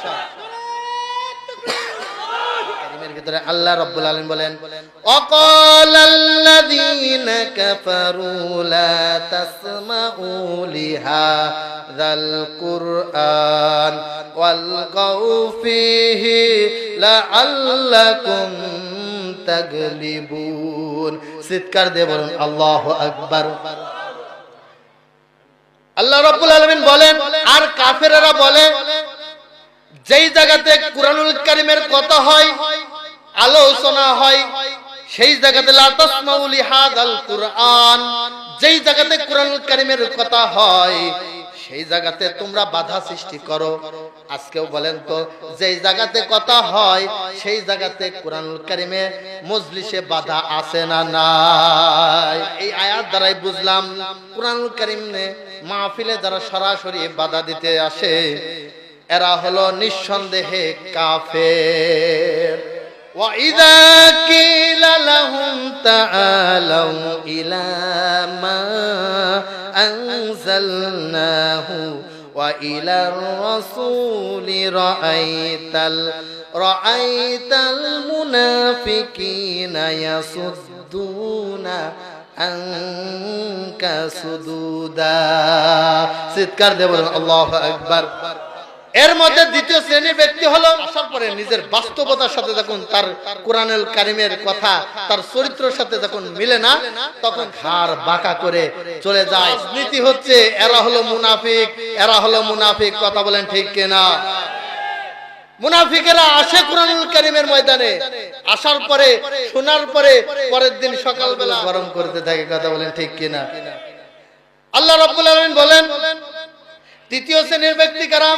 সব। ভিতরে আল্লাহ রাব্বুল আলামিন বলেন ওয়াকালাল্লাযীনা কাফারু লা তাসমাউ লিহাযাল কুরআন ওয়ালগাউ ফীহি লাআল্লাকুম তাগলিবুন। চিৎকার দিয়ে বলুন আল্লাহু আকবার। আল্লাহ রাব্বুল আলামিন বলেন আর কাফেররা বলে যেই জায়গাতে কুরআনুল কারীমের কথা হয়, আলোচনা হয়, সেই জায়গাতে লা তাসমাউ লিহাযাল কুরআন, যেই জায়গাতে কুরআনুল কারীমের কথা হয় সেই জায়গাতে তোমরা বাধা সৃষ্টি করো। আজকেও বলেন তো যেই জায়গাতে কথা হয় সেই জায়গাতে কুরআনুল কারীমে মজলিসে বাধা আছে না নাই? এই আয়াত দ্বারাই বুঝলাম কুরআনুল কারীমে মাহফিলে যারা সরাসরি বাধা দিতে আসে এরা হলো নিঃসন্দেহে কাফের। وَإِذَا قِيلَ لَهُمْ تَعَالَوْا إِلَى مَا أَنزَلْنَاهُ وَإِلَى الرَّسُولِ رَأَيْتَ الْمُنَافِقِينَ يَصُدُّونَ عَنكَ صُدُودًا। চিৎকার দিয়ে বলুন আল্লাহু আকবার। এর মধ্যে দ্বিতীয় শ্রেণীর ব্যক্তি হলো আসার পরে নিজের বাস্তবতার সাথে যখন তার কুরআনুল কারীমের কথা তার চরিত্রের সাথে যখন মিলে না তখন ঘাড় বাঁকা করে চলে যায়। রাজনীতি হচ্ছে এরা হলো মুনাফিক, এরা হলো মুনাফিক। কথা বলেন ঠিক কিনা? মুনাফিকেরা আসে কুরআনুল কারীমের ময়দানে, আসার পরে শোনার পরে পরের দিন সকালবেলা গরম করতে থাকে। কথা বলেন ঠিক কিনা? আল্লাহ রাব্বুল আলামিন বলেন তৃতীয় শ্রেণীর ব্যক্তি কারা?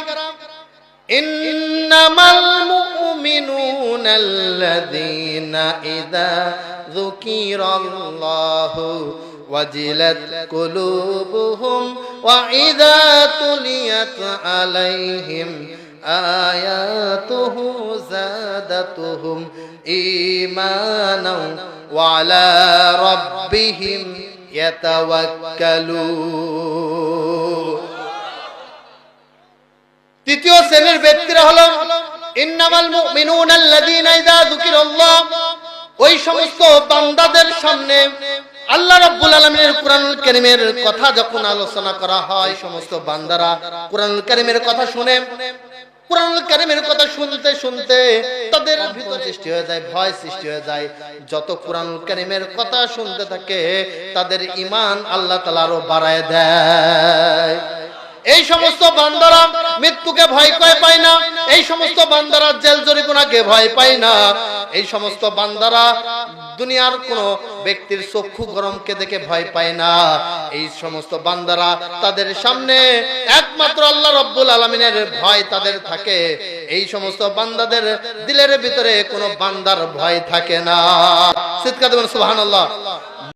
ইন্নামাল মুমিনুনাল্লাযীনা ইযা যুকিরাল্লাহু ওয়াজিলাত কুলুবুহুম ওয়া ইযা তুলিয়াত আলাইহিম আয়াতুহু যাদাতুহুম ঈমানাও ওয়া আলা রাব্বিহিম ইয়াতাওয়াক্কালুন। তৃতীয় শ্রেণীর ব্যক্তিরা হলো ইন্নামাল মুমিনুনাল্লাযীনা ইযা যুকিরাল্লাহ, ওই সমস্ত বান্দাদের সামনে আল্লাহ রাব্বুল আলামিনের কুরআনুল কারীমের কথা যখন আলোচনা করা হয় সমস্ত বান্দারা কুরআনুল কারীমের কথা শুনে, কুরআনুল কারীমের কথা শুনতে শুনতে তাদের ভিতরে সৃষ্টি হয়ে যায়, ভয় সৃষ্টি হয়ে যায়। যত কুরআনুল কারীমের কথা শুনতে থাকে তাদের ঈমান আল্লাহ তাআলা আরো বাড়ায় দেয়। এই সমস্ত বান্দারা মৃত্যুকে ভয় পায় না, এই সমস্ত বান্দারা জেল জরিমানাকে ভয় পায় না, এই সমস্ত বান্দারা দুনিয়ার কোন ব্যক্তির চক্ষু গরমকে দেখে ভয় পায় না। এই সমস্ত বান্দারা তাদের সামনে একমাত্র আল্লাহ রাব্বুল আলামিনের ভয় তাদের থাকে। এই সমস্ত বান্দাদের দিলের ভিতরে কোনো বান্দার ভয় থাকে না। চিৎকার দেবেন সুবহানাল্লাহ।